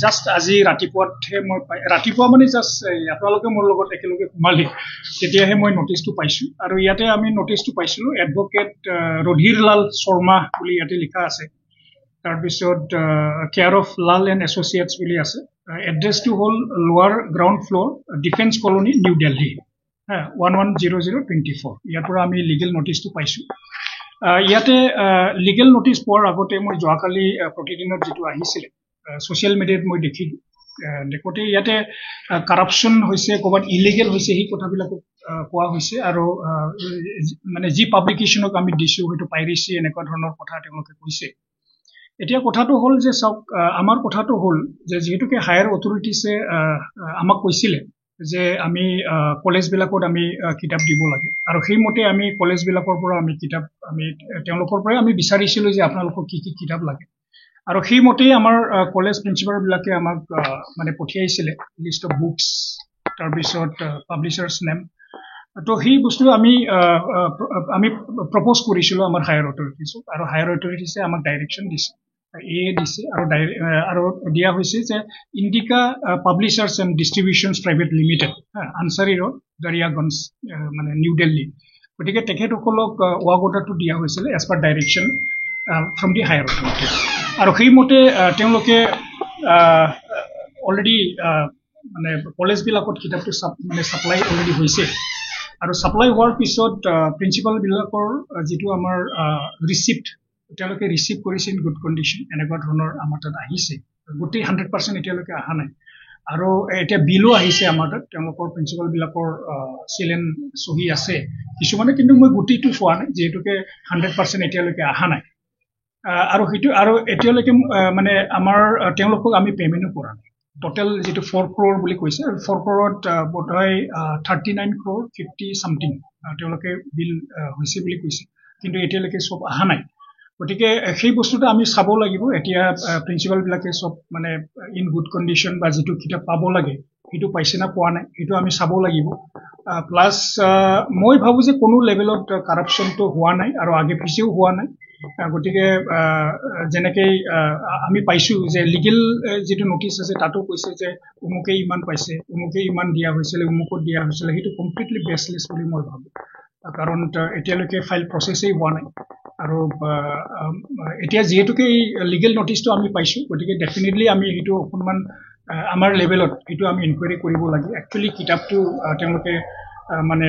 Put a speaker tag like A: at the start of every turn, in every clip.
A: just আজি ৰাতিপুৱাতহে মই ৰাতিপুৱা মানে জাষ্ট আপোনালোকে মোৰ লগত একেলগে সোমালি তেতিয়াহে মই নটিচটো পাইছোঁ আৰু ইয়াতে আমি নটিচটো পাইছিলোঁ এডভকেট ৰধীৰলাল শৰ্মা বুলি ইয়াতে লিখা আছে তাৰপিছত care of Lal and associates বুলি আছে এড্ৰেছটো হ'ল লোৱাৰ ground floor defence colony new Delhi 110024 ইয়াৰ পৰা আমি লিগেল নটিচটো পাইছোঁ ইয়াতে লিগেল নটিচ পোৱাৰ আগতে মই যোৱাকালি প্ৰতিদিনত যিটো আহিছিলে ছ'চিয়েল মিডিয়াত মই দেখিলোঁ দেখোঁতে ইয়াতে কাৰাপশ্যন হৈছে ক'ৰবাত ইলিগেল হৈছে সেই কথাবিলাকো কোৱা হৈছে আৰু মানে যি পাব্লিকেশ্যনক আমি দিছোঁ হয়তো পাইৰেচি এনেকুৱা ধৰণৰ কথা তেওঁলোকে কৈছে এতিয়া কথাটো হ'ল যে চাওক আমাৰ কথাটো হ'ল যে যিহেতুকে হায়াৰ অথৰিটিছে আমাক কৈছিলে যে আমি কলেজবিলাকত আমি কিতাপ দিব লাগে আৰু সেইমতে আমি কলেজবিলাকৰ পৰা আমি কিতাপ আমি তেওঁলোকৰ পৰাই আমি বিচাৰিছিলোঁ যে আপোনালোকক কি কি কিতাপ লাগে আৰু সেইমতেই আমাৰ কলেজ প্ৰিন্সিপালবিলাকে আমাক মানে পঠিয়াইছিলে লিষ্ট অফ বুকছ তাৰপিছত পাব্লিচাৰ্ছ নেম তো সেই বস্তু আমি প্ৰপ'জ কৰিছিলোঁ আমাৰ হায়াৰ অথৰিটিছক আৰু হায়াৰ অথৰিটিছে আমাক ডাইৰেকশ্যন দিছে দিছে আৰু দিয়া হৈছে যে Indica publishers and distributions private limited Ansari road Daryaganj মানে নিউ দিল্লী গতিকে তেখেতসকলক ৱাক অৰ্ডাৰটো দিয়া হৈছিলে as per direction from the higher authority আৰু সেইমতে তেওঁলোকে অলৰেডি মানে কলেজবিলাকত কিতাপটো মানে ছাপ্লাই অলৰেডি হৈছে আৰু ছাপ্লাই হোৱাৰ পিছত প্ৰিন্সিপালবিলাকৰ যিটো আমাৰ ৰিচিপ্ট তেওঁলোকে ৰিচিভ কৰিছে ইন গুড কণ্ডিশ্যন এনেকুৱা ধৰণৰ আমাৰ তাত আহিছে গোটেই 100% এতিয়ালৈকে অহা নাই আৰু এতিয়া বিলো আহিছে আমাৰ তাত তেওঁলোকৰ প্ৰিন্সিপালবিলাকৰ চিল এণ্ড চহী আছে কিছুমানে কিন্তু মই গোটেইটো চোৱা নাই যিহেতুকে 100% এতিয়ালৈকে অহা নাই আৰু সেইটো আৰু এতিয়ালৈকে মানে আমাৰ তেওঁলোকক আমি পে'মেণ্টো কৰা নাই টোটেল যিটো 4 crore বুলি কৈছে 4 crore বোধহয় 39 crore 50 something তেওঁলোকে বিল হৈছে বুলি কৈছে কিন্তু এতিয়ালৈকে চব অহা নাই গতিকে সেই বস্তুটো আমি চাব লাগিব এতিয়া প্ৰিন্সিপালবিলাকে চব মানে ইন গুড কণ্ডিশ্যন বা যিটো কিতাপ পাব লাগে সেইটো পাইছে না পোৱা নাই সেইটো আমি চাব লাগিব প্লাছ মই ভাবোঁ যে কোনো লেভেলত কাৰাপশ্যনটো হোৱা নাই আৰু আগে পিছেও হোৱা নাই গতিকে যেনেকৈ আমি পাইছোঁ যে লিগেল যিটো নটিচ আছে তাতো কৈছে যে অমুকেই ইমান পাইছে অমুকেই ইমান দিয়া হৈছিলে অমুকত দিয়া হৈছিলে সেইটো কমপ্লিটলি বেচলেছ বুলি মই ভাবোঁ কাৰণ এতিয়ালৈকে ফাইল প্ৰচেছেই হোৱা নাই আৰু এতিয়া যিহেতুকে এই লিগেল নটিচটো আমি পাইছোঁ গতিকে ডেফিনেটলি আমি সেইটো অকণমান আমাৰ লেভেলত সেইটো আমি ইনকুৱাৰী কৰিব লাগে একচুৱেলি কিতাপটো তেওঁলোকে মানে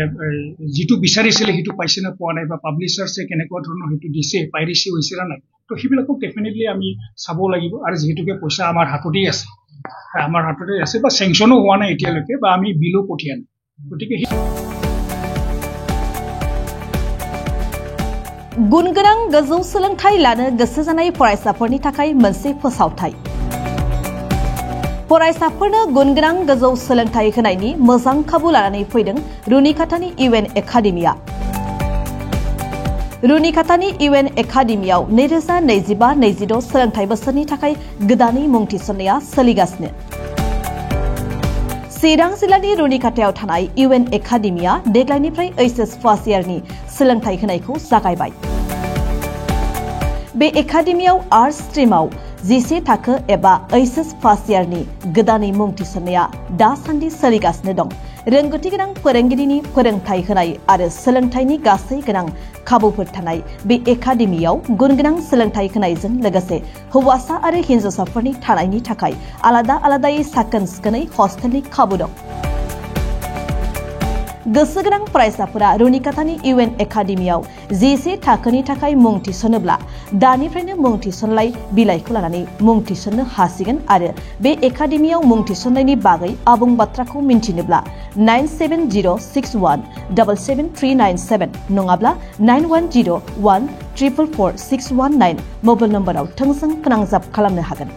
A: যিটো বিচাৰিছিলে সেইটো পাইছে নে পোৱা নাই বা পাব্লিচাৰ্ছে কেনেকুৱা ধৰণৰ সেইটো দিছে পাইৰেচি হৈছে না নাই তো সেইবিলাকক ডেফিনেটলি আমি চাব লাগিব আৰু যিহেতুকে পইচা আমাৰ হাততেই আছে বা চেংচনো হোৱা নাই এতিয়ালৈকে বা আমি বিলো পঠিয়া নাই গতিকে
B: गुनगोनां गोजौ सोलोंथाइ लानो गोसो जानाय फरायसाफोरनि थाखाय मोनसे फोसावथाय फरायसाफोरनो गुनगोनां गोजौ सोलोंथाइ होनायनि मोजां खाबु लानानै फैदों रुनिकाटानि इउएन एकाडेमिया रुनिकाटानि इउएन एकाडेमियाव 2025-26 सोलोंथाइ बोसोरनि थाखाय गोदानै मुं थिसननाया सोलिगासिनो चिरां जिल्लानि रुनिकाटायाव थानाय इउएन एकाडेमिया देग्लायनिफ्राय एचएस फार्स्ट इयारनि सोलोंथाइ होनायखौ जागायबाय बे एकाडेमियाव आर्ट्स स्ट्रीमाव 11 थाखो एबा एचएस फार्स्ट इयारनि गोदानै मुं थिसननाया दासान्दि सोलिगासिनो दं रोंगौथि गोनां फोरोंगिरिनि फोरोंथाइ होनाय आरो सोलोंथाइनि गासै गोनां खाबुफोर थानाय बे एकाडेमियाव गुनगोनां सोलोंथाइ होनायजों लोगोसे हौवासा आरो हिन्जावसाफोरनि थानायनि थाखाय आलादा आलादायै साखोन सिखोनै हस्टेलनि खाबु दं गोसो गोनां फरायसाफोरा रुनिकाटानि इउएन एकाडेमियाव 11 थाखोनि थाखाय मुं थिसनोब्ला दानिफ्रायनो मुं थिसनलाय बिलाइखौ लानानै मुं थिसननो हासिगोन आरो बे एकाडेमियाव मुं थिसननायनि बागै आबुं बाथ्राखौ मिन्थिनोब्ला 9706177397 नङाब्ला 9101444619 मबाइल नम्बराव थोंजों फोनांजाब खालामनो हागोन